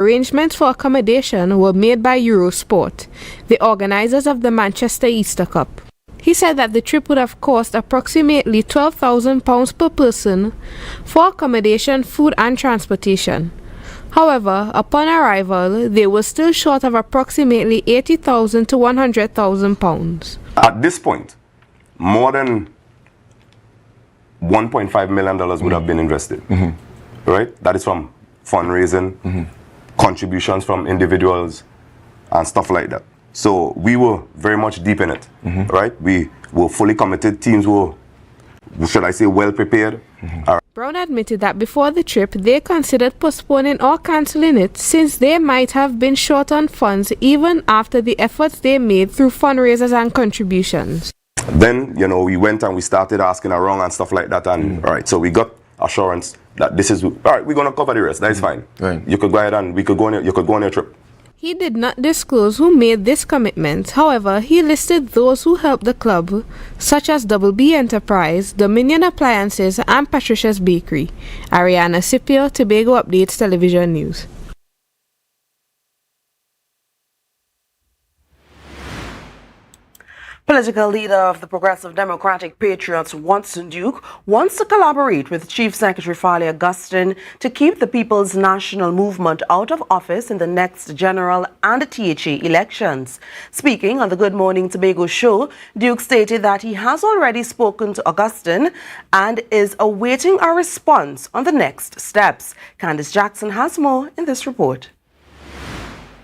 Arrangements for accommodation were made by Eurosport, the organizers of the Manchester Easter Cup. He said that the trip would have cost approximately £12,000 per person for accommodation, food and transportation. However, upon arrival, they were still short of approximately £80,000 to £100,000. At this point, more than $1.5 million would have been invested, right? That is from fundraising, contributions from individuals, and stuff like that. So we were very much deep in it, right? We were fully committed. Teams were, should I say, well prepared. Brown admitted that before the trip, they considered postponing or cancelling it since they might have been short on funds even after the efforts they made through fundraisers and contributions. Then, you know, we went and we started asking around and stuff like that. And all right, so we got assurance that this is, all right, we're going to cover the rest. That's fine. Right. You could go ahead and you could go on your trip. He did not disclose who made this commitment. However, he listed those who helped the club, such as Double B Enterprise, Dominion Appliances, and Patricia's Bakery. Ariana Scipio, Tobago Updates Television News. Political leader of the Progressive Democratic Patriots, Watson Duke, wants to collaborate with Chief Secretary Farley Augustine to keep the People's National Movement out of office in the next general and THA elections. Speaking on the Good Morning Tobago show, Duke stated that he has already spoken to Augustine and is awaiting a response on the next steps. Candice Jackson has more in this report.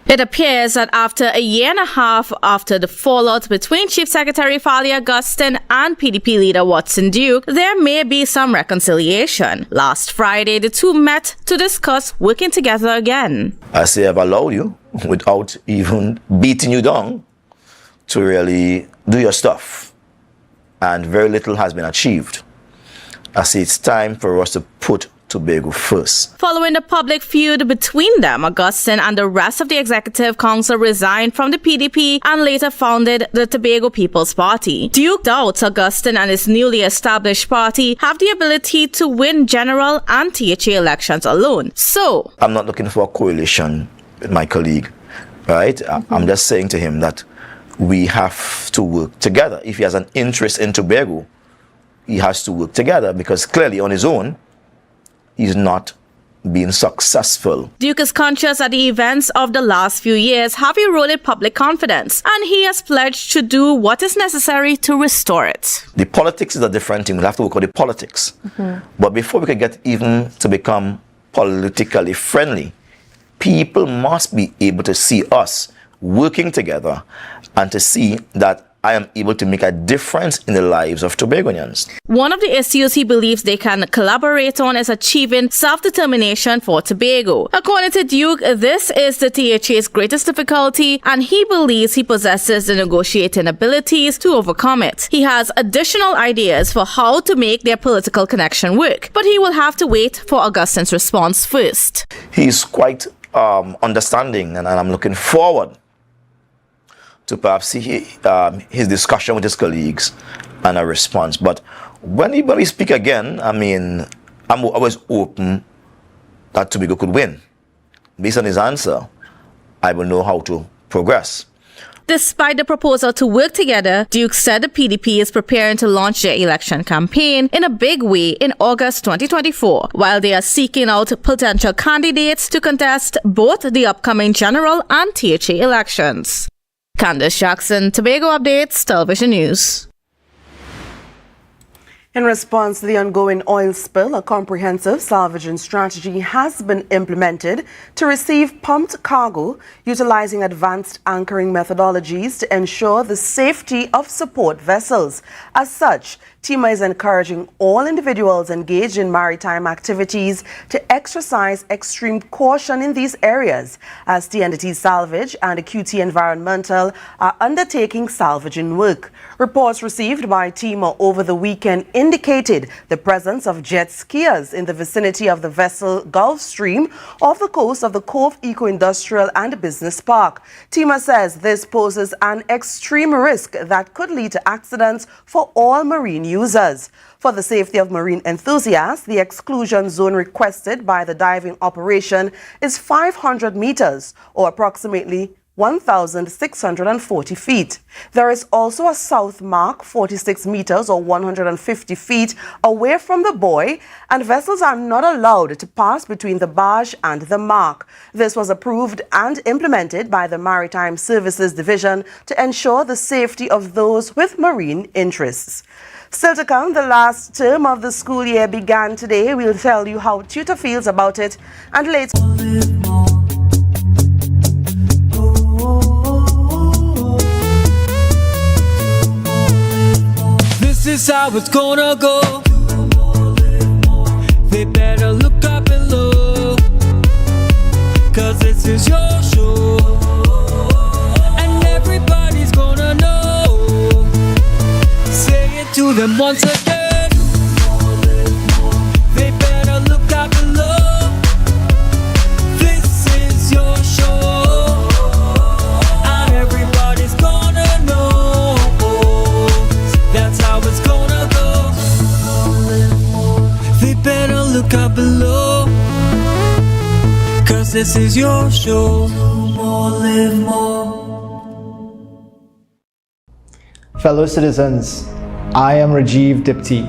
It appears that after a year and a half after the fallout between Chief Secretary Farley Augustine and PDP leader Watson Duke, there may be some reconciliation. Last Friday, the two met to discuss working together again. I say I've allowed you, without even beating you down, to really do your stuff. And very little has been achieved. I say it's time for us to put Tobago first. Following the public feud between them, Augustine and the rest of the Executive Council resigned from the PDP and later founded the Tobago People's Party. Duke doubts Augustine and his newly established party have the ability to win general and THA elections alone. So, I'm not looking for a coalition with my colleague, right? I'm just saying to him that we have to work together. If he has an interest in Tobago, he has to work together, because clearly on his own, he's not being successful. Duke is conscious that the events of the last few years have eroded public confidence, and he has pledged to do what is necessary to restore it. The politics is a different thing. We'll have to work on the politics. But before we can get even to become politically friendly, people must be able to see us working together and to see that I am able to make a difference in the lives of Tobagonians. One of the issues he believes they can collaborate on is achieving self-determination for Tobago. According to Duke, this is the THA's greatest difficulty, and he believes he possesses the negotiating abilities to overcome it. He has additional ideas for how to make their political connection work, but he will have to wait for Augustine's response first. He's quite understanding, and I'm looking forward to perhaps see his discussion with his colleagues and a response. But when we speak again, I mean, I'm always open that Tobago could win. Based on his answer, I will know how to progress. Despite the proposal to work together, Duke said the PDP is preparing to launch their election campaign in a big way in August 2024, while they are seeking out potential candidates to contest both the upcoming general and THA elections. Candice Jackson, Tobago Updates, Television News. In response to the ongoing oil spill, a comprehensive salvaging strategy has been implemented to receive pumped cargo, utilizing advanced anchoring methodologies to ensure the safety of support vessels. As such, TEMA is encouraging all individuals engaged in maritime activities to exercise extreme caution in these areas, as TNT Salvage and QT Environmental are undertaking salvaging work. Reports received by TEMA over the weekend indicated the presence of jet skiers in the vicinity of the vessel Gulf Stream off the coast of the Cove Eco-Industrial and Business Park. TEMA says this poses an extreme risk that could lead to accidents for all marine users. For the safety of marine enthusiasts, the exclusion zone requested by the diving operation is 500 meters, or approximately 1,640 feet. There is also a south mark 46 meters or 150 feet away from the buoy, and vessels are not allowed to pass between the barge and the mark. This was approved and implemented by the Maritime Services Division to ensure the safety of those with marine interests. Still to come, the last term of the school year began today. We'll tell you how tutor feels about it, and later. This is how it's gonna go. They better look up below, 'cause this is your show, and everybody's gonna know. Say it to them once again. They better look up below. This is your show, and everybody's gonna know. That's how it's gonna go. They better look up below, 'cause this is your show. Live more. Fellow citizens, I am Rajiv Dipti.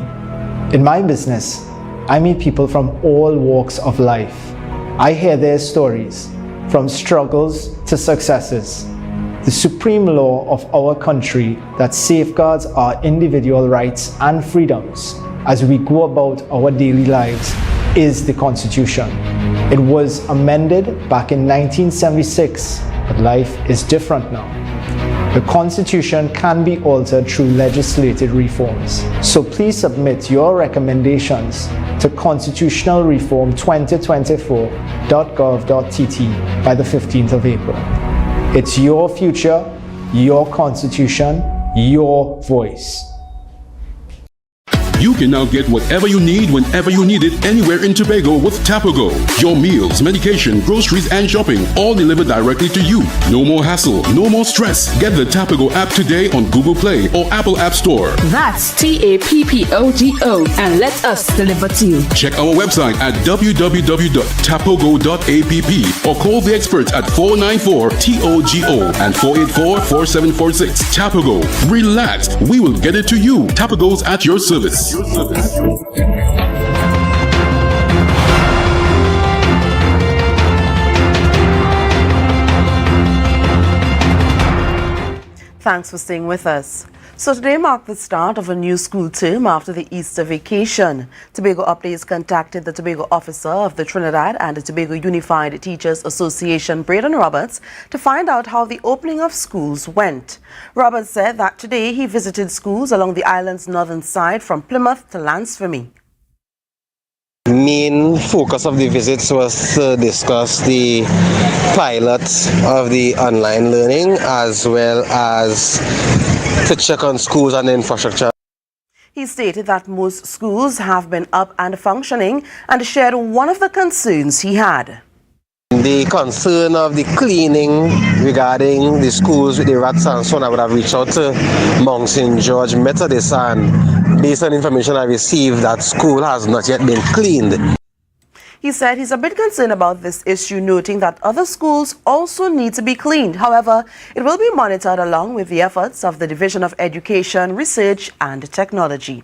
In my business, I meet people from all walks of life. I hear their stories, from struggles to successes. The supreme law of our country that safeguards our individual rights and freedoms as we go about our daily lives is the Constitution. It was amended back in 1976, but life is different now. The Constitution can be altered through legislative reforms. So please submit your recommendations to constitutionalreform2024.gov.tt by the 15th of April. It's your future, your Constitution, your voice. You can now get whatever you need whenever you need it anywhere in Tobago with Tobago. Your meals, medication, groceries, and shopping all delivered directly to you. No more hassle, no more stress. Get the Tobago app today on Google Play or Apple App Store. That's TAPPOGO, and let us deliver to you. Check our website at www.tapogo.app or call the experts at 494-TOGO and 484-4746. Tobago. Relax. We will get it to you. Tobago's at your service. Thanks for staying with us. So today marked the start of a new school term after the Easter vacation. Tobago Updates contacted the Tobago officer of the Trinidad and Tobago Unified Teachers Association, Braden Roberts, to find out how the opening of schools went. Roberts said that today he visited schools along the island's northern side from Plymouth to Lansford. Main focus of the visits was to discuss the pilot of the online learning as well as to check on schools and infrastructure. He stated that most schools have been up and functioning and shared one of the concerns he had. The concern of the cleaning regarding the schools with the rats and so on, I would have reached out to Mount St. George Methodist, and based on information I received, that school has not yet been cleaned. He said he's a bit concerned about this issue, noting that other schools also need to be cleaned. However, it will be monitored along with the efforts of the Division of Education, Research and Technology.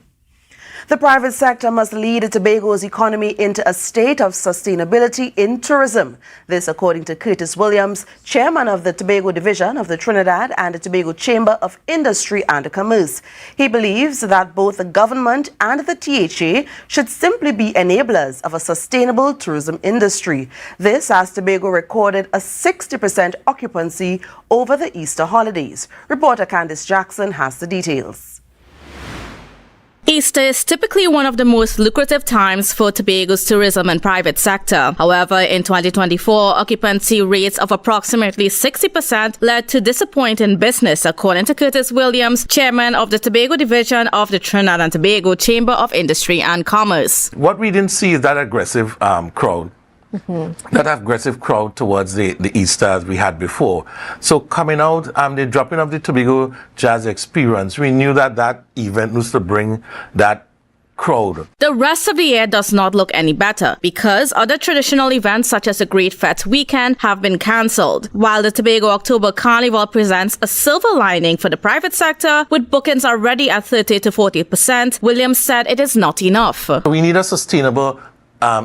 The private sector must lead Tobago's economy into a state of sustainability in tourism. This according to Curtis Williams, chairman of the Tobago Division of the Trinidad and Tobago Chamber of Industry and Commerce. He believes that both the government and the THA should simply be enablers of a sustainable tourism industry. This as Tobago recorded a 60% occupancy over the Easter holidays. Reporter Candice Jackson has the details. Easter is typically one of the most lucrative times for Tobago's tourism and private sector. However, in 2024, occupancy rates of approximately 60% led to disappointing business, according to Curtis Williams, chairman of the Tobago division of the Trinidad and Tobago Chamber of Industry and Commerce. What we didn't see is that aggressive crowd. That aggressive crowd towards the Easter as we had before. So coming out, the dropping of the Tobago Jazz Experience, we knew that that event was to bring that crowd. The rest of the year does not look any better because other traditional events such as the Great Fete Weekend have been cancelled. While the Tobago October Carnival presents a silver lining for the private sector, with bookings already at 30 to 40%, Williams said it is not enough. We need a sustainable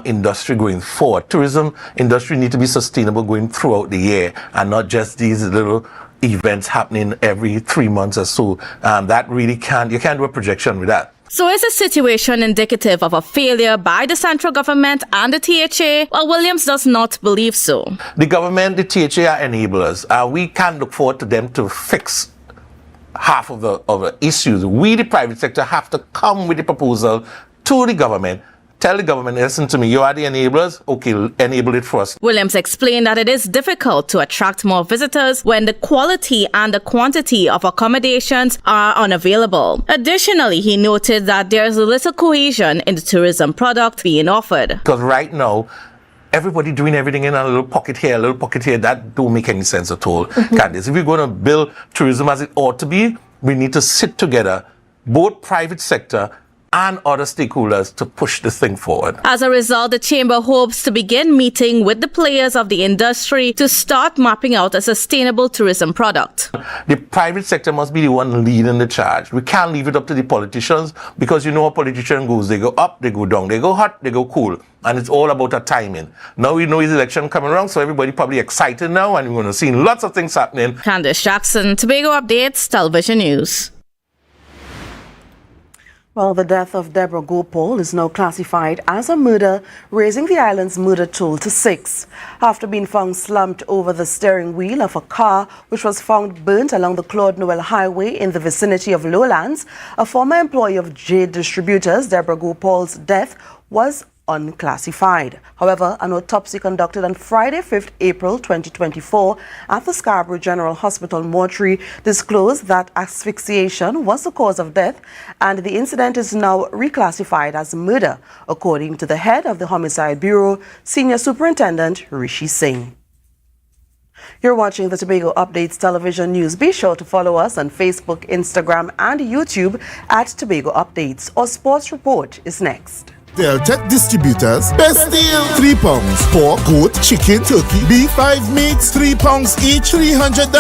industry going forward. Tourism industry need to be sustainable going throughout the year and not just these little events happening every 3 months or so. That really you can't do a projection with that. So is the situation indicative of a failure by the central government and the THA? Well, Williams does not believe so. The government, the THA are enablers. We can't look forward to them to fix half of the issues. We, the private sector, have to come with the proposal to the government. Tell the government, listen to me, you are the enablers, okay, enable it for us. Williams explained that it is difficult to attract more visitors when the quality and the quantity of accommodations are unavailable. Additionally, he noted that there is little cohesion in the tourism product being offered. Because right now, everybody doing everything in a little pocket here, a little pocket here, that don't make any sense at all. Candice, if we're going to build tourism as it ought to be, we need to sit together, both private sector and other stakeholders, to push this thing forward. As a result, the Chamber hopes to begin meeting with the players of the industry to start mapping out a sustainable tourism product. The private sector must be the one leading the charge. We can't leave it up to the politicians because you know how a politician goes. They go up, they go down, they go hot, they go cool. And it's all about a timing. Now we know his election coming around, so everybody probably excited now and we're going to see lots of things happening. Candice Jackson, Tobago Updates, Television News. Well, the death of Deborah Gopal is now classified as a murder, raising the island's murder toll to 6. After being found slumped over the steering wheel of a car which was found burnt along the Claude Noel Highway in the vicinity of Lowlands, a former employee of Jade Distributors, Deborah Gopal's death was unclassified. However, an autopsy conducted on Friday, 5th April 2024 at the Scarborough General Hospital mortuary disclosed that asphyxiation was the cause of death, and the incident is now reclassified as murder, according to the head of the Homicide Bureau, Senior Superintendent Rishi Singh. You're watching the Tobago Updates Television News. Be sure to follow us on Facebook, Instagram, and YouTube at Tobago Updates. Our sports report is next. Deltec Distributors, best deal, £3. Pork, goat, chicken, turkey, beef, 5 meats, £3 each, $300,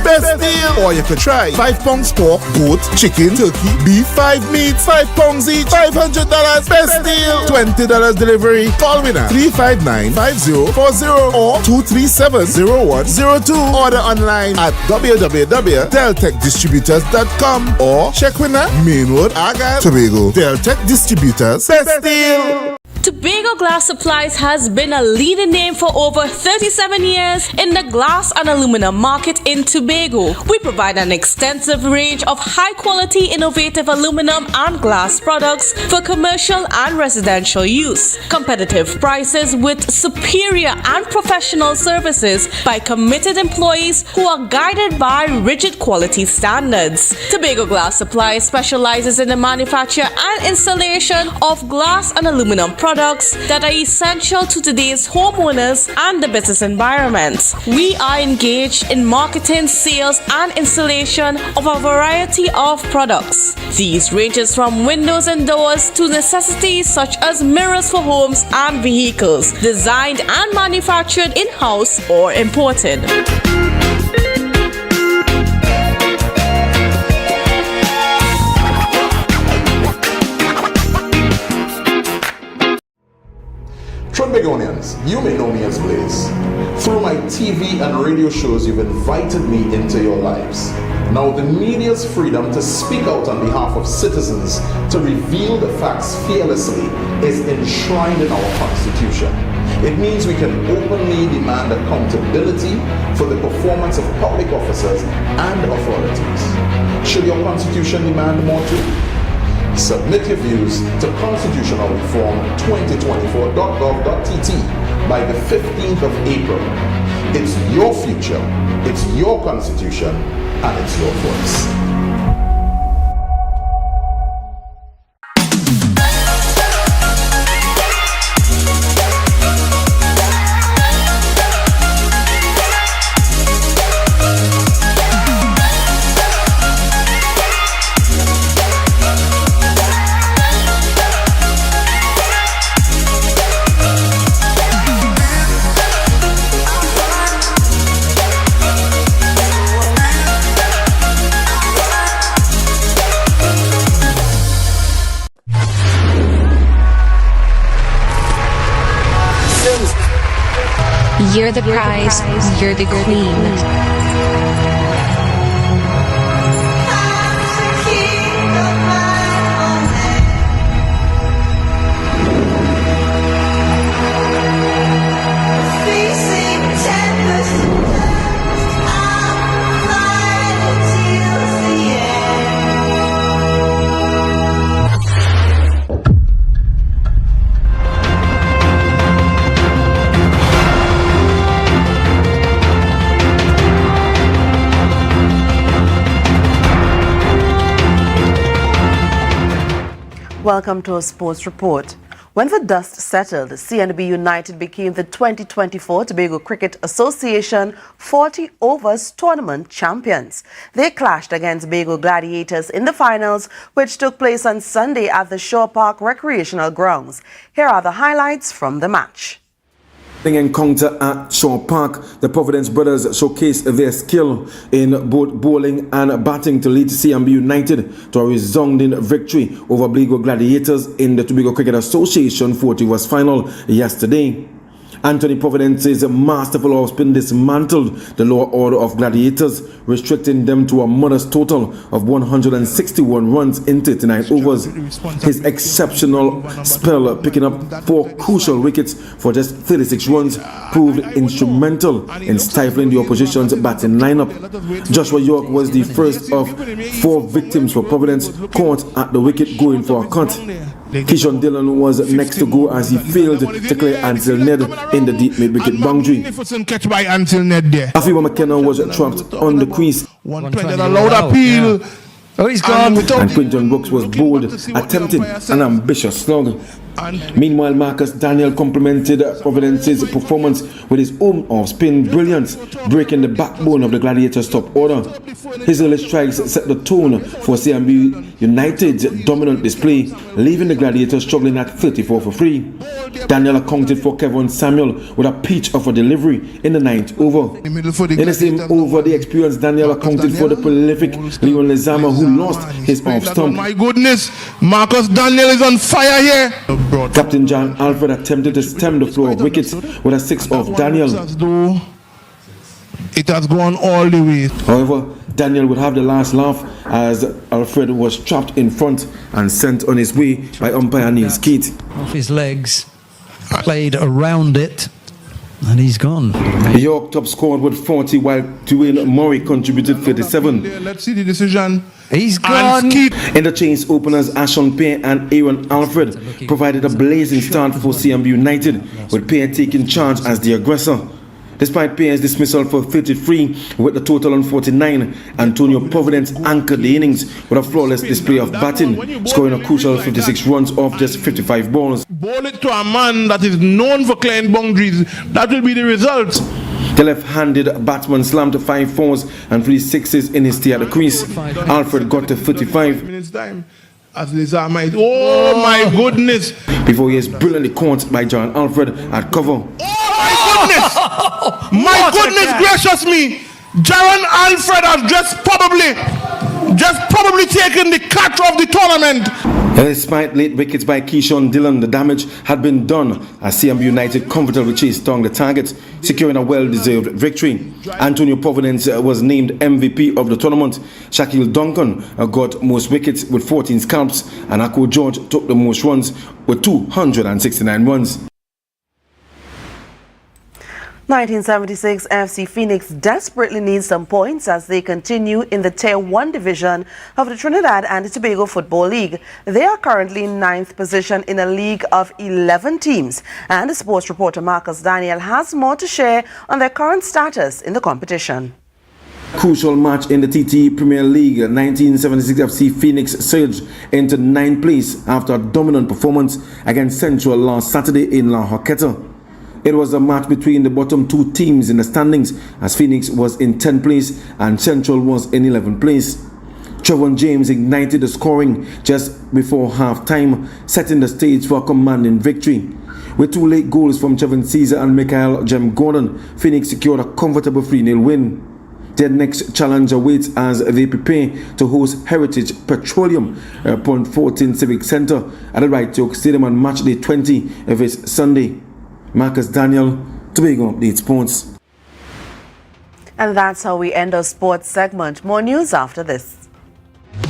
best deal. Or you could try 5 pounds pork, goat, chicken, turkey, beef, 5 meats, £5 each, $500, best deal. $20 delivery. Call winner 359-5040 or 237-0102. Order online at www.deltecdistributors.com or check winner Mainwood, Argyle, Tobago. Deltec Distributors, best deal. Tobago Glass Supplies has been a leading name for over 37 years in the glass and aluminum market in Tobago. We provide an extensive range of high-quality, innovative aluminum and glass products for commercial and residential use. Competitive prices with superior and professional services by committed employees who are guided by rigid quality standards. Tobago Glass Supplies specializes in the manufacture and installation of glass and aluminum products that are essential to today's homeowners and the business environment. We are engaged in marketing, sales, and installation of a variety of products. These ranges from windows and doors to necessities such as mirrors for homes and vehicles, designed and manufactured in-house or imported. Tronbagonians, you may know me as Blaze. Through my TV and radio shows, you've invited me into your lives. Now the media's freedom to speak out on behalf of citizens, to reveal the facts fearlessly, is enshrined in our Constitution. It means we can openly demand accountability for the performance of public officers and authorities. Should your Constitution demand more too? Submit your views to constitutionalreform2024.gov.tt by the 15th of April. It's your future, it's your constitution, and it's your voice. You're the prize, you're the queen. Welcome to a sports report. When the dust settled, CNB United became the 2024 Tobago Cricket Association 40 Overs Tournament champions. They clashed against Tobago Gladiators in the finals, which took place on Sunday at the Shore Park Recreational Grounds. Here are the highlights from the match. Encounter at Shore Park, the Providence brothers showcased their skill in both bowling and batting to lead CNB United to a resounding victory over Tobago Gladiators in the Tobago Cricket Association 40 Overs final yesterday. Anthony Providence's masterful offspin dismantled the lower order of Gladiators, restricting them to a modest total of 161 runs in 39 overs. His exceptional spell, picking up 4 crucial wickets for just 36 runs, proved instrumental in stifling the opposition's batting lineup. Joshua York was the first of 4 victims for Providence caught at the wicket going for a cut. Keishon Dillon was next to go as he failed to clear Ansel Ned in the deep mid-wicket boundary. Catch by Ansel Ned there. Afiwa McKenna was trapped on the crease. 120 a loud appeal. Oh, he's gone. And Quinton Brooks was bold, attempting an ambitious slug. Meanwhile, Marcus Daniel complimented Providence's performance with his own off-spin brilliance, breaking the backbone of the Gladiators' top order. His early strikes set the tone for CNB United's dominant display, leaving the Gladiators struggling at 34 for 3. Daniel accounted for Kevin Samuel with a peach of a delivery in the 9th over. In the same over, the experienced Daniel accounted for the prolific Leon Lezama, who lost his off-stump. My goodness, Marcus Daniel is on fire here. Captain John Alfred attempted to stem the flow of wickets with a 6 of Daniel. It has gone all the way. However, Daniel would have the last laugh as Alfred was trapped in front and sent on his way by umpire Neil Skeet. Off his legs, played around it, and he's gone. York top scored with 40 while Dwayne Murray contributed 37. Let's see the decision. He's gone. In the chase, openers Ashon Payne and Aaron Alfred provided a blazing start for CNB United, with Payne taking charge as the aggressor. Despite Payne's dismissal for 33 with a total on 49, Antonio Providence anchored the innings with a flawless display of batting, scoring a crucial 56 runs off just 55 balls. Bowl it to a man that is known for clearing boundaries. That will be the result. The left-handed batsman slammed 5 fours and 3 sixes in his stay at the crease. Alfred got to 35. As Lizard might. Oh my goodness! Before he is brilliantly caught by John Alfred at cover. My goodness gracious me! Jaron Alfred has just probably taken the catch of the tournament. Despite late wickets by Keishon Dillon, the damage had been done as CNB United comfortably chased down the target, securing a well-deserved victory. Antonio Providence was named MVP of the tournament. Shaquille Duncan got most wickets with 14 scalps, and Akko George took the most runs with 269 runs. 1976 FC Phoenix desperately needs some points as they continue in the Tier 1 division of the Trinidad and Tobago Football League. They are currently in 9th position in a league of 11 teams. And the sports reporter Marcus Daniel has more to share on their current status in the competition. Crucial match in the TT Premier League. 1976 FC Phoenix surged into 9th place after a dominant performance against Central last Saturday in La Horquetta. It was a match between the bottom two teams in the standings, as Phoenix was in 10th place and Central was in 11th place. Trevon James ignited the scoring just before half-time, setting the stage for a commanding victory. With two late goals from Trevon Caesar and Michael Jem Gordon, Phoenix secured a comfortable 3-0 win. Their next challenge awaits as they prepare to host Heritage Petroleum upon 14 Civic Centre at the Right York Stadium on match day 20 of this Sunday. Marcus Daniel, Tobago Update Sports. And that's how we end our sports segment. More news after this.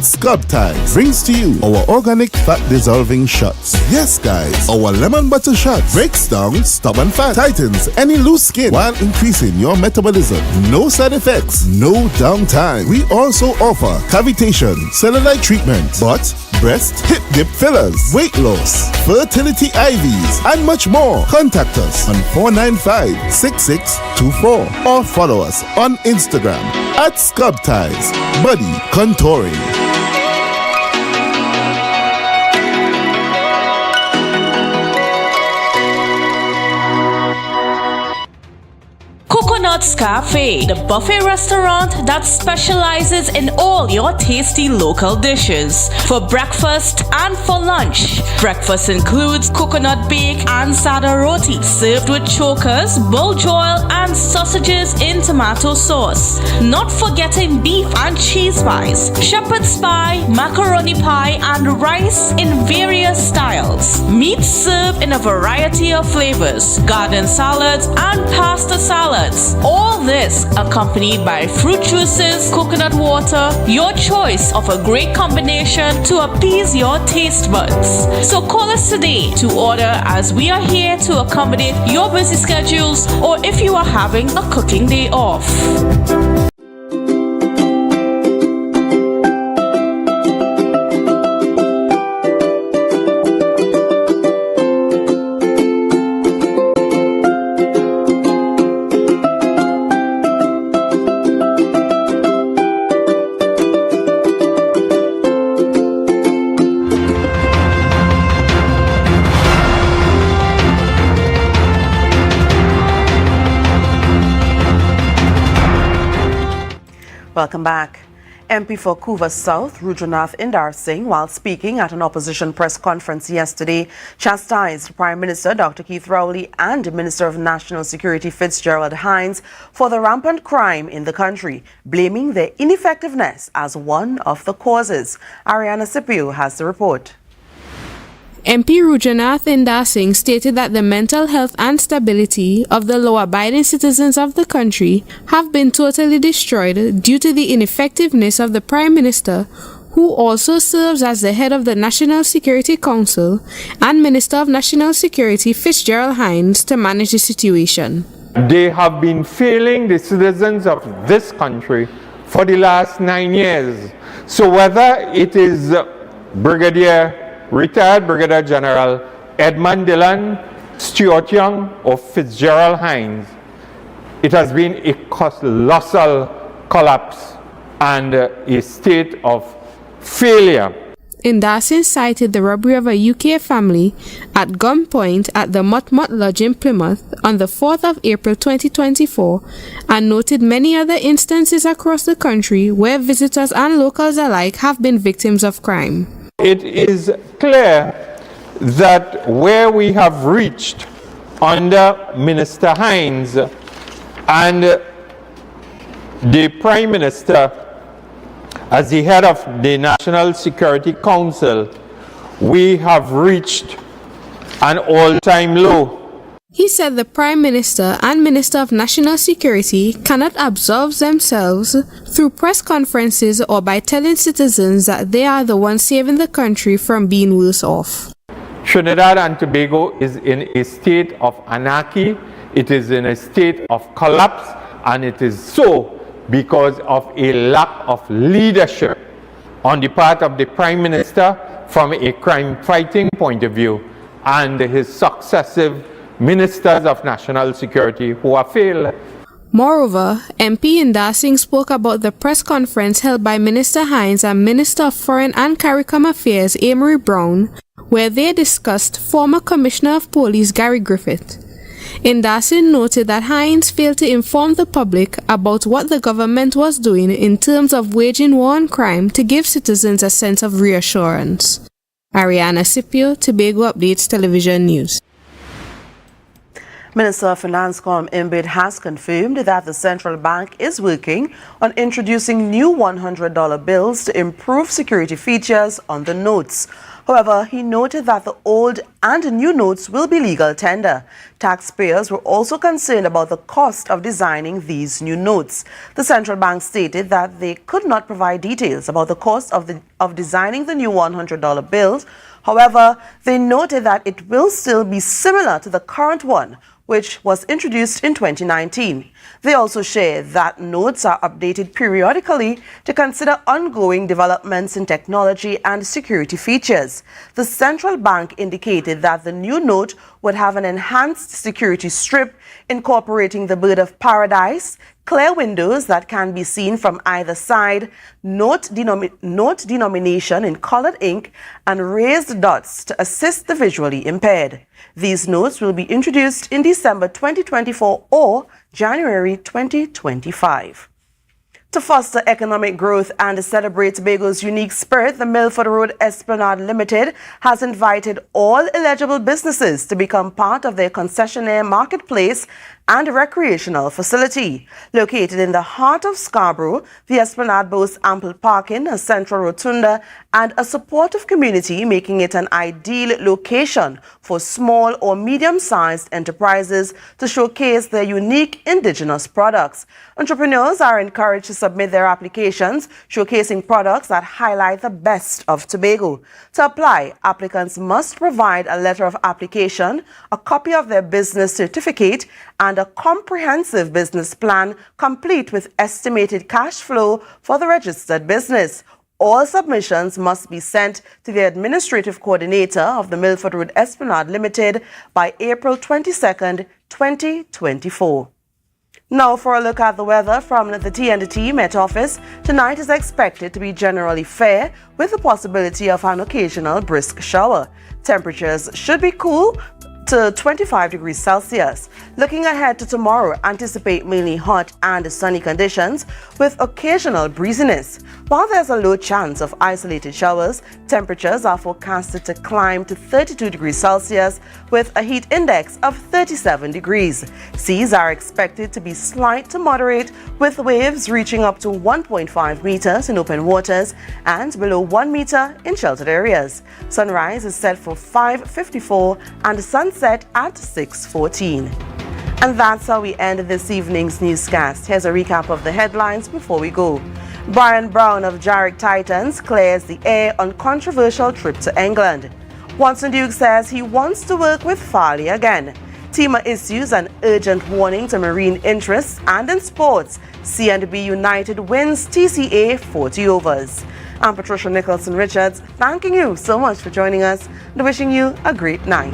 Scrub Ties brings to you our organic fat dissolving shots. Yes guys, our lemon butter shot breaks down stubborn fat, tightens any loose skin while increasing your metabolism. No side effects, no downtime. We also offer cavitation, cellulite treatment, butt, breast, hip dip fillers, weight loss, fertility IVs, and much more. Contact us on 495-6624 or follow us on Instagram at Scrub Ties Body Contouring. Coconut's Cafe, the buffet restaurant that specializes in all your tasty local dishes. For breakfast and for lunch. Breakfast includes coconut bake and sada roti, served with chokers, bull joil, and sausages in tomato sauce. Not forgetting beef and cheese pies, shepherd's pie, macaroni pie, and rice in various styles. Meat served in a variety of flavors, garden salads, and pasta salads. All this accompanied by fruit juices, coconut water, your choice of a great combination to appease your taste buds. So call us today to order, as we are here to accommodate your busy schedules or if you are having a cooking day off. Welcome back. MP for Couva South, Rudranath Indar Singh, while speaking at an opposition press conference yesterday, chastised Prime Minister Dr. Keith Rowley and Minister of National Security Fitzgerald Hines for the rampant crime in the country, blaming their ineffectiveness as one of the causes. Ariana Scipio has the report. MP Rudranath Indar Singh stated that the mental health and stability of the law-abiding citizens of the country have been totally destroyed due to the ineffectiveness of the Prime Minister, who also serves as the head of the National Security Council, and Minister of National Security Fitzgerald Hines to manage the situation. They have been failing the citizens of this country for the last 9 years. So whether it is retired Brigadier General Edmund Dillon, Stuart Young, or Fitzgerald Hines, it has been a colossal collapse and a state of failure. Indar Singh cited the robbery of a UK family at gunpoint at the Mott Lodge in Plymouth on the 4th of April 2024 and noted many other instances across the country where visitors and locals alike have been victims of crime. It is clear that where we have reached under Minister Hines and the Prime Minister as the head of the National Security Council, we have reached an all-time low. He said the Prime Minister and Minister of National Security cannot absolve themselves through press conferences or by telling citizens that they are the ones saving the country from being worse off. Trinidad and Tobago is in a state of anarchy, It is in a state of collapse, and it is so because of a lack of leadership on the part of the Prime Minister from a crime fighting point of view, and his successive ministers of national security who have failed. Moreover, MP Indar Singh spoke about the press conference held by Minister Hines and Minister of Foreign and CARICOM Affairs Amory Brown, where they discussed former Commissioner of Police Gary Griffith. Indar Singh noted that Hines failed to inform the public about what the government was doing in terms of waging war on crime to give citizens a sense of reassurance. Ariana Scipio, Tobago Updates Television News. Minister of Finance Colm Imbid has confirmed that the central bank is working on introducing new $100 bills to improve security features on the notes. However, he noted that the old and new notes will be legal tender. Taxpayers were also concerned about the cost of designing these new notes. The central bank stated that they could not provide details about the cost of designing the new $100 bills. However, they noted that it will still be similar to the current one, which was introduced in 2019. They also shared that notes are updated periodically to consider ongoing developments in technology and security features. The central bank indicated that the new note would have an enhanced security strip incorporating the bird of paradise, clear windows that can be seen from either side, note denomination in colored ink, and raised dots to assist the visually impaired. These notes will be introduced in December 2024 or January 2025. To foster economic growth and celebrate Tobago's unique spirit, the Milford Road Esplanade Limited has invited all eligible businesses to become part of their concessionaire marketplace and recreational facility. Located in the heart of Scarborough, the Esplanade boasts ample parking, a central rotunda, and a supportive community, making it an ideal location for small or medium-sized enterprises to showcase their unique indigenous products. Entrepreneurs are encouraged to submit their applications, showcasing products that highlight the best of Tobago. To apply, applicants must provide a letter of application, a copy of their business certificate, and a comprehensive business plan complete with estimated cash flow for the registered business. All submissions must be sent to the administrative coordinator of the Milford Road Esplanade Limited by April 22nd, 2024. Now for a look at the weather from the TNT Met Office. Tonight is expected to be generally fair with the possibility of an occasional brisk shower. Temperatures should be cool to 25 degrees Celsius. Looking ahead to tomorrow, anticipate mainly hot and sunny conditions with occasional breeziness. While there's a low chance of isolated showers, temperatures are forecasted to climb to 32 degrees Celsius with a heat index of 37 degrees. Seas are expected to be slight to moderate, with waves reaching up to 1.5 meters in open waters and below 1 meter in sheltered areas. Sunrise is set for 5:54 and sunset at 6:14. And that's how we end this evening's newscast. Here's a recap of the headlines before we go. Brian Brown of Jarrick Titans clears the air on controversial trip to England. Watson Duke says he wants to work with Farley again. TEMA issues an urgent warning to marine interests. And in sports, C&B United wins TCA 40 overs. I'm Patricia Nicholson Richards, thanking you so much for joining us and wishing you a great night.